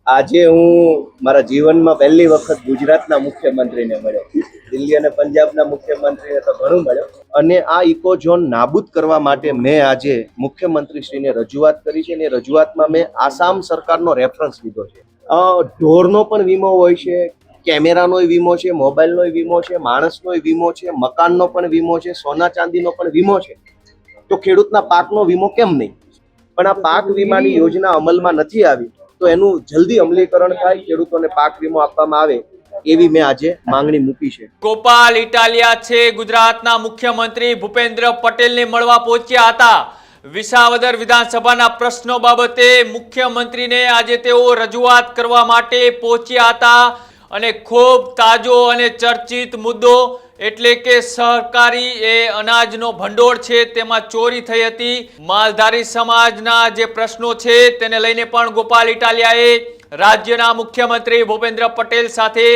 આજે હું મારા જીવનમાં પહેલી વખત ગુજરાતના મુખ્યમંત્રીને મળ્યો. દિલ્હી અને પંજાબના મુખ્યમંત્રીને તો ઘણું મળ્યો. અને આ ઇકો ઝોન નાબૂદ કરવા માટે મેં આજે મુખ્યમંત્રીશ્રીને રજૂઆત કરી છે. અને રજૂઆતમાં મેં આસામ સરકારનો રેફરન્સ લીધો છે. ઢોરનો પણ વીમો હોય છે, કેમેરાનો વીમો છે, મોબાઈલનો વીમો છે, માણસનો વીમો છે, મકાનનો પણ વીમો છે, સોના ચાંદીનો પણ વીમો છે. તો ખેડૂતના પાકનો વીમો કેમ નહીં? પણ આ પાક વીમાની યોજના અમલમાં નથી આવી, તો એનું જલ્દી અમલીકરણ થાય, ખેડૂતોને પાક વીમો આપવામાં આવે એવી મેં આજે માંગણી મૂકી છે. ગોપાલ ઇટાલિયા છે ગુજરાતના મુખ્યમંત્રી ભૂપેન્દ્ર પટેલને મળવા પહોંચ્યા હતા. વિસાવદર વિધાનસભાના પ્રશ્નો બાબતે મુખ્યમંત્રીને આજે તેઓ રજૂઆત કરવા માટે પહોંચ્યા હતા. અને ખૂબ તાજો અને ચર્ચિત મુદ્દો એટલે કે સહકારી એ અનાજનો ભંડોળ છે તેમાં ચોરી થઈ હતી. માલધારી સમાજના જે પ્રશ્નો છે તેને લઈને પણ ગોપાલ ઇટાલિયાએ રાજ્યના મુખ્યમંત્રી ભૂપેન્દ્ર પટેલ સાથે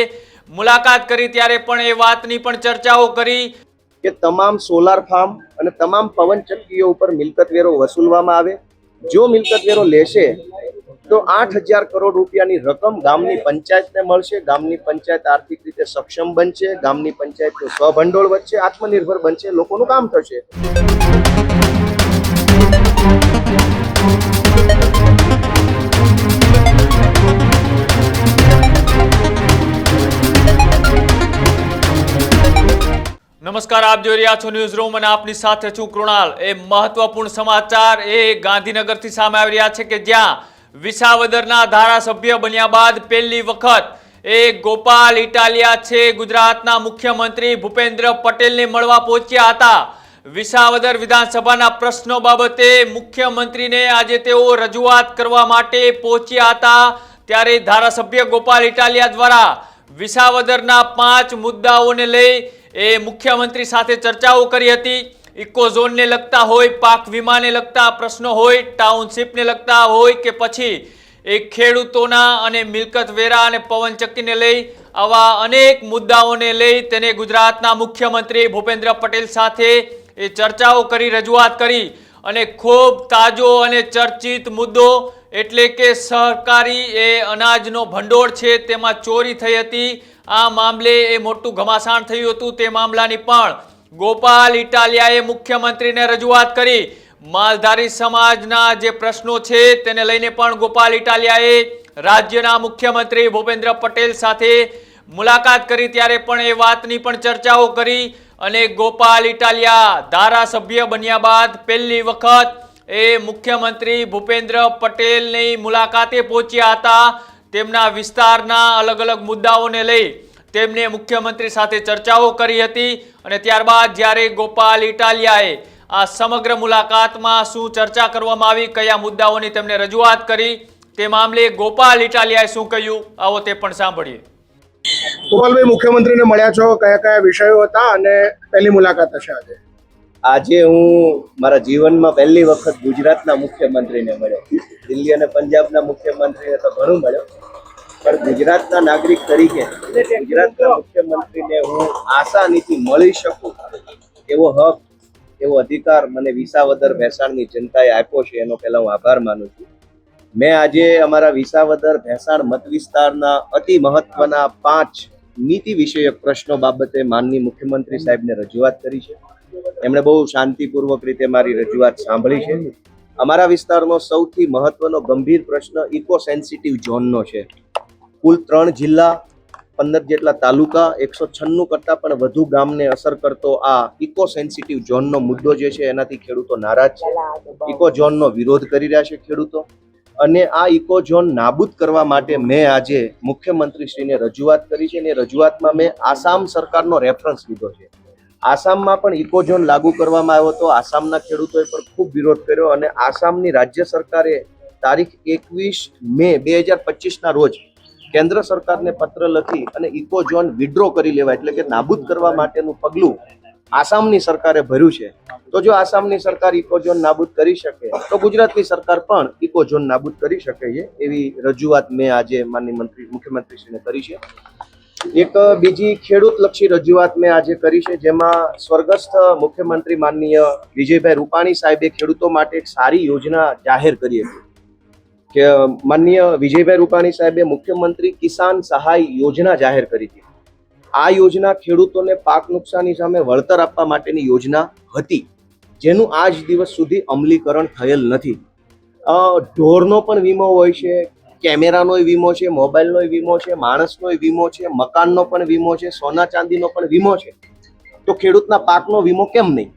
મુલાકાત કરી, ત્યારે પણ એ વાતની પણ ચર્ચાઓ કરી કે તમામ સોલાર ફાર્મ અને તમામ પવન ચક્કીઓ ઉપર મિલકત વેરો વસૂલવામાં આવે. જો મિલકત વેરો લેશે તો 8,000 કરોડ રૂપિયાની રકમ ગામની પંચાયતને મળશે. ગામની પંચાયત આર્થિક રીતે સક્ષમ બનશે, ગામની પંચાયતનું સ્વભંડોળ વધશે, આત્મનિર્ભર બનશે, લોકોનું કામ થશે. નમસ્કાર, આપ જોઈ રહ્યા છો ન્યૂઝ રૂમ અને આપની સાથે છું કૃણાલ. એ મહત્વપૂર્ણ સમાચાર એ ગાંધીનગરથી સામે આવી રહ્યા છે કે જ્યાં વિસાવદરના ધારાસભ્ય બન્યા બાદ પહેલી વખત એ ગોપાલ ઇટાલિયા છે ગુજરાતના મુખ્યમંત્રી ભૂપેન્દ્ર પટેલને મળવા પહોંચ્યા હતા. વિસાવદર વિધાનસભાના પ્રશ્નો બાબતે મુખ્યમંત્રીને આજે તેઓ રજૂઆત કરવા માટે પહોંચ્યા હતા. ત્યારે ધારાસભ્ય ગોપાલ ઇટાલિયા દ્વારા વિસાવદરના 5 મુદ્દાઓને લઈ એ મુખ્યમંત્રી સાથે ચર્ચાઓ કરી હતી. ઇકો ઝોનને લગતા હોય, પાક વીમાને લગતા પ્રશ્નો હોય, ટાઉનશીપને લગતા હોય કે પછી એ ખેડૂતોના અને મિલકત વેરા અને પવનચક્કીને લઈ આવા અનેક મુદ્દાઓને લઈ તેને ગુજરાતના મુખ્યમંત્રી ભૂપેન્દ્ર પટેલ સાથે એ ચર્ચાઓ કરી, રજૂઆત કરી. અને ખૂબ તાજો અને ચર્ચિત મુદ્દો એટલે કે સહકારી એ અનાજનો ભંડોળ છે તેમાં ચોરી થઈ હતી. આ મામલે એ મોટું ઘમાસાણ થયું હતું. તે મામલાની પણ ગોપાલ ઇટાલિયાએ મુખ્યમંત્રીને રજૂઆત કરી. માલધારી સમાજના જે પ્રશ્નો છે તેને લઈને પણ ગોપાલ ઇટાલિયાએ રાજ્યના મુખ્યમંત્રી ભૂપેન્દ્ર પટેલ સાથે મુલાકાત કરી, ત્યારે પણ એ વાતની પણ ચર્ચાઓ કરી. અને ગોપાલ ઇટાલિયા ધારાસભ્ય બન્યા બાદ પહેલી વખત એ મુખ્યમંત્રી ભૂપેન્દ્ર પટેલની મુલાકાતે પહોંચ્યા હતા. તેમના વિસ્તારના અલગ અલગ મુદ્દાઓને લઈ તેમને મુખ્યમંત્રી સાથે ચર્ચાઓ કરી હતી. અને ત્યારબાદ જ્યારે ગોપાલ ઇટાલિયાએ આ સમગ્ર મુલાકાતમાં શું ચર્ચા કરવામાં આવી, કયા મુદ્દાઓની તેમને રજૂઆત કરી, તે મામલે ગોપાલ ઇટાલિયાએ શું કહ્યું, આવો તે પણ સાંભળીએ. ગોપાલભાઈ, મુખ્યમંત્રીને મળ્યા છો, કયા કયા વિષયો હતા અને પહેલી મુલાકાત હશે આજે? આજે હું મારા જીવનમાં પહેલી વખત ગુજરાતના મુખ્યમંત્રીને મળ્યો. દિલ્હી અને પંજાબના મુખ્યમંત્રીને તો ઘણું મળ્યો, પણ ગુજરાતના નાગરિક તરીકે ગુજરાતના મુખ્યમંત્રીને હું આસાનીથી મળી શકું એવો હક, એવો અધિકાર મને વિસાવદર ભેસાણની જનતાએ આપ્યો છે. એનો પહેલા હું આભાર માનું છું. મેં આજે અમારા વિસાવદર ભેસાણ મત વિસ્તારના અતિ મહત્વના 5 નીતિ વિષયક પ્રશ્નો બાબતે માનનીય મુખ્યમંત્રી સાહેબને રજૂઆત કરી છે. એમણે બહુ શાંતિપૂર્વક રીતે મારી રજૂઆત સાંભળી છે. અમારા વિસ્તારનો સૌથી મહત્વનો ગંભીર પ્રશ્ન ઇકો સેન્સિટિવ ઝોનનો છે. કુલ 3 જિલ્લા, 15 જેટલા તાલુકા, 196 કરતાં પણ વધુ ગામને અસર કરતો આ ઇકો સેન્સિટિવ ઝોનનો મુદ્દો જે છે એનાથી ખેડૂતો નારાજ છે. ઇકો ઝોનનો વિરોધ કરી રહ્યા છે ખેડૂતો. અને આ ઇકો ઝોન નાબૂદ કરવા માટે મેં આજે મુખ્યમંત્રીશ્રીને રજૂઆત કરી છે. અને રજૂઆતમાં મેં આસામ સરકારનો રેફરન્સ લીધો છે. આસામમાં પણ ઇકો ઝોન લાગુ કરવામાં આવ્યો હતો. આસામના ખેડૂતોએ પણ ખૂબ વિરોધ કર્યો અને આસામની રાજ્ય સરકારે તારીખ 21 મે 2025ના રોજ કેન્દ્ર સરકારને પત્ર લખી અને ઇકો ઝોન વિડ્રો કરી લેવા એટલે કે નાબૂદ કરવા માટેનું પગલું આસામની સરકારે ભર્યું છે. તો જો આસામની સરકાર ઇકો ઝોન નાબૂદ કરી શકે તો ગુજરાતની સરકાર પણ ઇકો ઝોન નાબૂદ કરી શકે છે. એવી રજૂઆત મેં આજે માનનીય મુખ્યમંત્રીશ્રીને કરી છે. એક બીજી ખેડૂતલક્ષી રજૂઆત મેં આજે કરી છે, જેમાં સ્વર્ગસ્થ મુખ્યમંત્રી માનનીય વિજયભાઈ રૂપાણી સાહેબે ખેડૂતો માટે એક સારી યોજના જાહેર કરી હતી. કે માનનીય વિજયભાઈ રૂપાણી સાહેબે મુખ્યમંત્રી કિસાન સહાય યોજના જાહેર કરી હતી. આ યોજના ખેડૂતોને પાક નુકસાની સામે વળતર આપવા માટેની યોજના હતી, જેનું આજ દિવસ સુધી અમલીકરણ થયેલ નથી. ઢોરનો પણ વીમો હોય છે, કેમેરાનો વીમો છે, મોબાઈલનો વીમો છે, માણસનો વીમો છે, મકાનનો પણ વીમો છે, સોના ચાંદીનો પણ વીમો છે. તો ખેડૂતના પાકનો વીમો કેમ નહીં?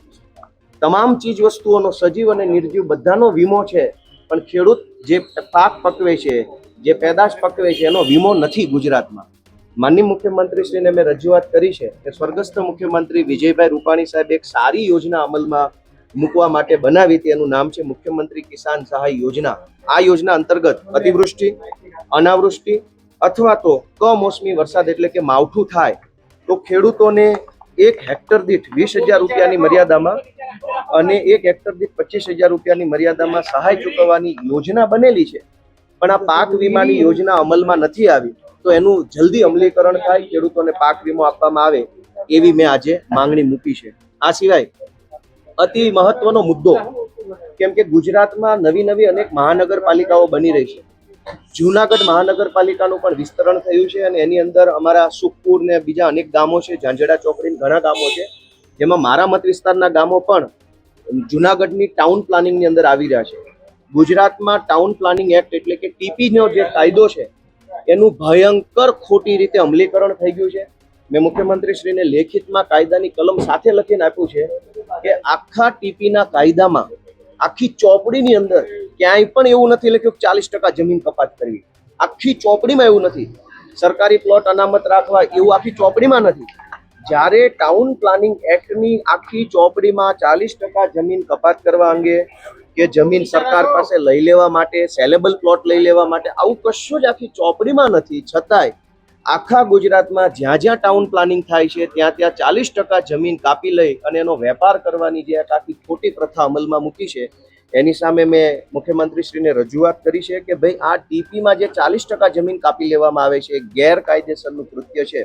તમામ ચીજ વસ્તુઓનો સજીવ અને નિર્જીવ બધાનો વીમો છે, પણ ખેડૂત જે પાક પકવે છે, જે પેદાશ પકવે છે, એનો વીમો નથી ગુજરાતમાં. માનનીય મુખ્યમંત્રીશ્રીને મેં રજૂઆત કરી છે કે સ્વર્ગસ્થ મુખ્યમંત્રી વિજયભાઈ રૂપાણી સાહેબ એક સારી યોજના અમલમાં મૂકવા માટે બનાવી હતી. એનું નામ છે મુખ્યમંત્રી કિસાન સહાય યોજના. આ યોજના અંતર્ગત અતિવૃષ્ટિ, અનાવૃષ્ટિ અથવા તો કમોસમી વરસાદ એટલે કે માવઠું થાય તો ખેડૂતોને 1 હેક્ટર દીઠ 20,000 રૂપિયાની મર્યાદામાં અને 1 હેક્ટર દીઠ 25,000 રૂપિયાની મર્યાદામાં સહાય ચૂકવવાની યોજના બનેલી છે. પણ આ પાક વીમાની યોજના અમલમાં નથી આવી, તો એનું જલ્દી અમલીકરણ થાય, ખેડૂતોને પાક વીમો આપવામાં આવે એવી મેં આજે માંગણી મૂકી છે. આ સિવાય અતિ મહત્વનો મુદ્દો, કેમ કે ગુજરાતમાં નવી અનેક મહાનગરપાલિકાઓ બની રહી છે. જૂનાગઢ મહાનગરપાલિકાનું પણ વિસ્તરણ થયું છે અને એની અંદર અમારા સુખપુર ને બીજા અનેક ગામો છે, ઝાંઝડા ચોકડી ઘણા ગામો છે, જેમાં મારા મત વિસ્તારના ગામો પણ જૂનાગઢની ટાઉન પ્લાનિંગની અંદર આવી રહ્યા છે. ગુજરાતમાં ટાઉન પ્લાનિંગ એક્ટ એટલે કે ટીપીનો જે કાયદો છે એનું ભયંકર ખોટી રીતે અમલીકરણ થઈ ગયું છે. મેં મુખ્યમંત્રીશ્રીને લેખિતમાં કાયદાની કલમ સાથે લખીને આપ્યું છે કે આખા ટીપીના કાયદામાં આખી ચોપડીની અંદર ક્યાંય પણ એવું નથી લખ્યું કે 40% જમીન કપાત કરવી. આખી ચોપડીમાં એવું નથી. સરકારી પ્લોટ અનામત રાખવા એવું આખી ચોપડીમાં નથી. જ્યારે ટાઉન પ્લાનિંગ એક્ટની આખી ચોપડીમાં 40% જમીન કપાત કરવા અંગે કે જમીન સરકાર પાસે લઈ લેવા માટે, સેલેબલ પ્લોટ લઈ લેવા માટે આવું કશું જ આખી ચોપડીમાં નથી, છતાંય આખા ગુજરાતમાં જ્યાં ટાઉન પ્લાનિંગ થાય છે ત્યાં 40% જમીન કાપી લઈ અને એનો વેપાર કરવાની જે આખી ખોટી પ્રથા અમલમાં મૂકી છે, એની સામે મેં મુખ્યમંત્રીશ્રીને રજૂઆત કરી છે કે ભાઈ આ ટીપીમાં જે 40% જમીન કાપી લેવામાં આવે છે એ ગેરકાયદેસરનું કૃત્ય છે.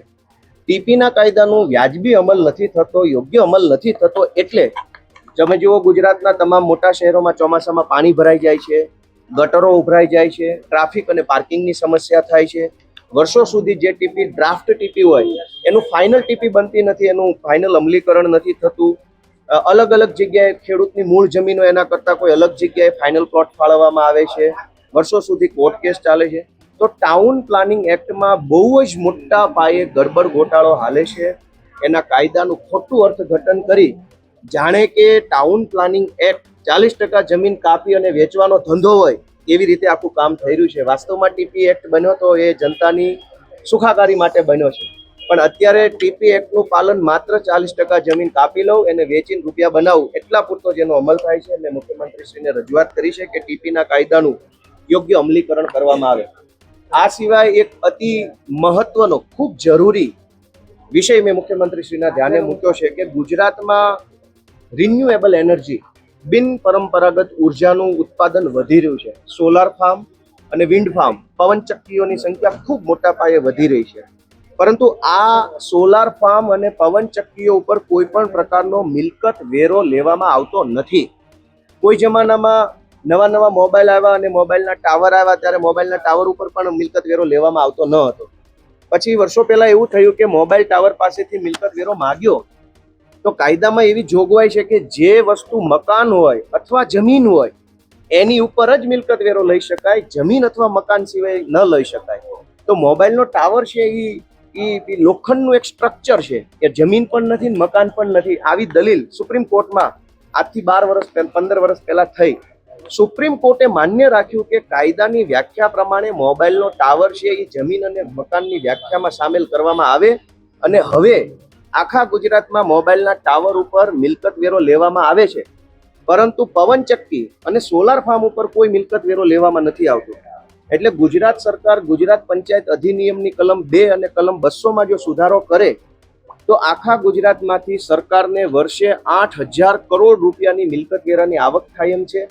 ટીપીના કાયદાનું વ્યાજબી અમલ નથી થતો, યોગ્ય અમલ નથી થતો. એટલે તમે જુઓ ગુજરાતના તમામ મોટા શહેરોમાં ચોમાસામાં પાણી ભરાઈ જાય છે, ગટરો ઉભરાઈ જાય છે, ટ્રાફિક અને પાર્કિંગની સમસ્યા થાય છે. વર્ષો સુધી જે ટીપી ડ્રાફ્ટ ટીપી હોય એનું ફાઇનલ ટીપી બનતી નથી, એનું ફાઇનલ અમલીકરણ નથી થતું. અલગ જગ્યાએ ખેડૂતની મૂળ જમીનો એના કરતાં કોઈ અલગ જગ્યાએ ફાઇનલ પ્લોટ ફાળવવામાં આવે છે. વર્ષો સુધી કોર્ટ કેસ ચાલે છે. તો ટાઉન પ્લાનિંગ એક્ટમાં બહુ જ મોટા પાયે ગડબડ ગોટાળો હાલે છે. એના કાયદાનું ખોટું અર્થઘટન કરી જાણે કે ટાઉન પ્લાનિંગ એક્ટ 40% જમીન કાપી અને વેચવાનો ધંધો હોય એવી રીતે આખું કામ થઈ રહ્યું છે. વાસ્તવમાં ટીપી એક્ટ બન્યો તો એ જનતાની સુખાકારી માટે બન્યો છે, પણ અત્યારે ટીપી એક્ટનું પાલન માત્ર 40% જમીન કાપી લઉં એને વેચીને રૂપિયા બનાવું એટલા પૂરતો જેનો અમલ થાય છે. મેં મુખ્યમંત્રીશ્રીને રજૂઆત કરી છે કે ટીપીના કાયદાનું યોગ્ય અમલીકરણ કરવામાં આવે. આ સિવાય એક અતિ મહત્વનો ખૂબ જરૂરી વિષય મેં મુખ્યમંત્રીશ્રીના ધ્યાને મૂક્યો છે કે ગુજરાતમાં રિન્યુએબલ એનર્જી, બિન પરંપરાગત ઉર્જાનું ઉત્પાદન વધી રહ્યું છે. સોલાર ફાર્મ અને વિન્ડ ફાર્મ, પવનચક્કીઓની સંખ્યા ખૂબ મોટા પાયે વધી રહી છે. પરંતુ આ સોલાર ફાર્મ અને પવનચક્કીઓ ઉપર કોઈ પણ પ્રકારનો મિલકત વેરો લેવામાં આવતો નથી. કોઈ જમાનામાં નવા મોબાઈલ આવ્યા અને મોબાઈલના ટાવર આવ્યા ત્યારે મોબાઈલના ટાવર ઉપર પણ મિલકત વેરો લેવામાં આવતો ન હતો. પછી વર્ષો પહેલા એવું થયું કે મોબાઈલ ટાવર પાસેથી મિલકત વેરો માંગ્યો તો કાયદામાં એવી જોગવાઈ છે કે જે વસ્તુ મકાન હોય અથવા જમીન હોય એની ઉપર જ મિલકત વેરો લઈ શકાય, જમીન અથવા મકાન સિવાય ન લઈ શકાય. તો મોબાઈલનો ટાવર છે એ લોખંડનું એક સ્ટ્રક્ચર છે કે જમીન પણ નથી ને મકાન પણ નથી. આવી દલીલ સુપ્રીમ કોર્ટમાં આજથી 15 વર્ષ પહેલા થઈ. સુપ્રીમ કોર્ટે માન્ય રાખ્યું કે કાયદાની વ્યાખ્યા પ્રમાણે મોબાઈલનો ટાવર છે એ જમીન અને મકાનની વ્યાખ્યામાં સામેલ કરવામાં આવે અને હવે આખા ગુજરાતમાં મોબાઈલના ટાવર ઉપર મિલકત વેરો લેવામાં આવે છે, પરંતુ પવનચક્કી અને સોલાર ફાર્મ ઉપર કોઈ મિલકત વેરો લેવામાં નથી આવતો. એટલે ગુજરાત સરકાર ગુજરાત પંચાયત અધિનિયમની કલમ 2 અને કલમ 200માં જો સુધારો કરે તો આખા ગુજરાતમાંથી સરકારને વર્ષે 8,000 કરોડ રૂપિયાની મિલકત વેરાની આવક થાય એમ છે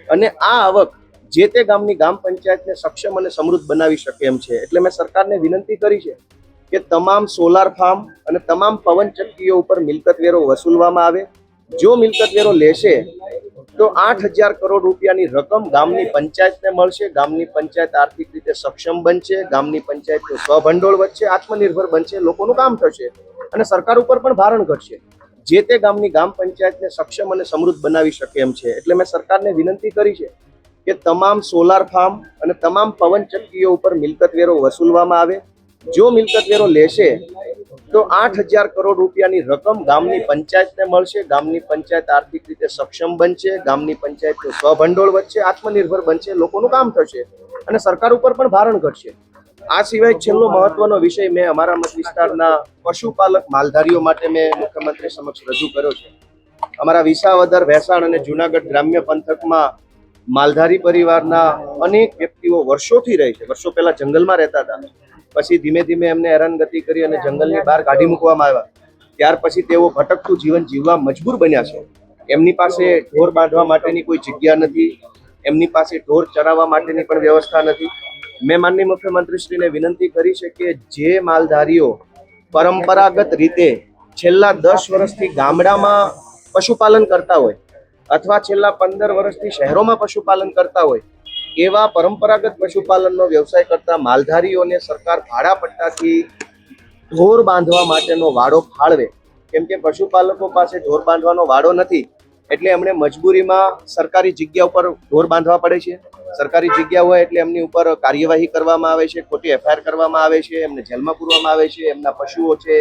અને આ આવક જે તે ગામની ગ્રામ પંચાયતને સક્ષમ અને સમૃદ્ધ બનાવી શકે એમ છે. એટલે મેં સરકારને વિનંતી કરી છે કે તમામ સોલાર ફાર્મ અને તમામ પવનચક્કીઓ ઉપર મિલકત વેરો વસૂલવામાં આવે. જો મિલકત વેરો લેશે તો 8,000 કરોડ રૂપિયાની રકમ ગામની પંચાયતને મળશે. ગામની પંચાયત આર્થિક રીતે સક્ષમ બનશે, ગામની પંચાયતનું સ્વભંડોળ વધશે, આત્મનિર્ભર બનશે, લોકોનું કામ થશે અને સરકાર ઉપર પણ ભારણ ઘટશે. જે તે ગામની ગામ પંચાયતને સક્ષમ અને સમૃદ્ધ બનાવી શકે એમ છે. એટલે મેં સરકારને વિનંતી કરી છે કે તમામ સોલાર ફાર્મ અને તમામ પવન ચક્કીઓ ઉપર મિલકત વેરો વસૂલવામાં આવે. જો મિલકત વેરો લેશે તો 8,000 કરોડ રૂપિયાની રકમ ગામની પંચાયતને મળશે, ગામની પંચાયત આર્થિક રીતે સક્ષમ બનશે, ગામની પંચાયતનું સ્વભંડોળ વધશે, આત્મનિર્ભર બનશે, લોકોનું કામ થશે અને સરકાર ઉપર પણ ભારણ ઘટશે. આ સિવાય છેલ્લો મહત્વનો વિષય મેં અમારા મત વિસ્તારના પશુપાલક માલધારીઓ માટે મેં મુખ્યમંત્રી સમક્ષ રજૂ કર્યો છે. અમારા વિસાવદર, ભેસાણ અને જુનાગઢ ગ્રામ્ય પંથકમાં માલધારી પરિવારના અનેક વ્યક્તિઓ વર્ષોથી રહે છે. વર્ષો પહેલા જંગલમાં રહેતા હતા, પછી ધીમે ધીમે એમને હેરાનગતિ કરી અને જંગલની બહાર કાઢી મૂકવામાં આવ્યા. ત્યાર પછી તેઓ ભટકતું જીવન જીવવા મજબૂર બન્યા છે. એમની પાસે ઢોર બાંધવા માટેની કોઈ જગ્યા નથી, એમની પાસે ઢોર ચરાવવા માટેની પણ વ્યવસ્થા નથી. મેં માનનીય મુખ્યમંત્રીશ્રીને વિનંતી કરી છે કે જે માલધારીઓ પરંપરાગત રીતે છેલ્લા 10 વર્ષથી ગામડામાં પશુપાલન કરતા હોય અથવા છેલ્લા 15 વર્ષથી શહેરોમાં પશુપાલન કરતા હોય, એવા પરંપરાગત પશુપાલનનો વ્યવસાય કરતા માલધારીઓને સરકાર ભાડા પટ્ટાથી ઢોર બાંધવા માટેનો વાડો ફાળવે. કેમ કે પશુપાલકો પાસે ઢોર બાંધવાનો વાડો નથી, એટલે એમણે મજબૂરીમાં સરકારી જગ્યા ઉપર ઢોર બાંધવા પડે છે. સરકારી જગ્યા હોય એટલે એમની ઉપર કાર્યવાહી કરવામાં આવે છે, ખોટી એફઆઈઆર કરવામાં આવે છે, એમને જેલમાં પૂરવામાં આવે છે, એમના પશુઓ છે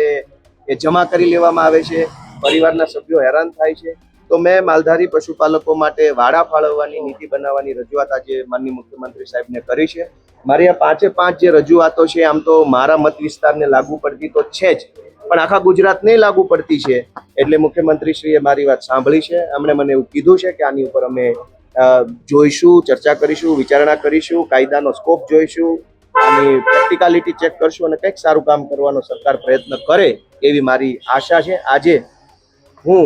એ જમા કરી લેવામાં આવે છે, પરિવારના સભ્યો હેરાન થાય છે. તો મેં માલધારી પશુપાલકો માટે વાડા ફાળવવાની નીતિ બનાવવાની રજૂઆત આજે માનનીય મુખ્યમંત્રી સાહેબને કરી છે. મારી આ 5 જે રજૂઆતો છે આમ તો મારા મત વિસ્તારને લાગુ પડતી તો છે જ, પણ આખા ગુજરાતને લાગુ પડતી છે. એટલે મુખ્યમંત્રીશ્રીએ મારી વાત સાંભળી છે. એમણે મને એવું કીધું છે કે આની ઉપર અમે જોઈશું, ચર્ચા કરીશું, વિચારણા કરીશું, કાયદાનો સ્કોપ જોઈશું, આની પ્રેક્ટિકાલિટી ચેક કરશું અને કંઈક સારું કામ કરવાનો સરકાર પ્રયત્ન કરે એવી મારી આશા છે. આજે હું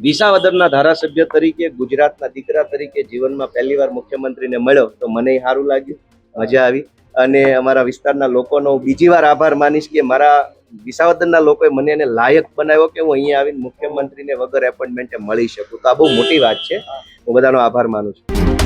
વિસાવદરના ધારાસભ્ય તરીકે, ગુજરાતના દીકરા તરીકે જીવનમાં પહેલીવાર મુખ્યમંત્રીને મળ્યો તો મને સારું લાગ્યું, મજા આવી. અને અમારા વિસ્તારના લોકોનો બીજી વાર આભાર માનીશ કે મારા વિસાવદરના લોકોએ મને એને લાયક બનાવ્યો કે હું અહીંયા આવીને મુખ્યમંત્રીને વગર એપોઇન્ટમેન્ટે મળી શકું. તો આ બહુ મોટી વાત છે. હું બધાનો આભાર માનું છું.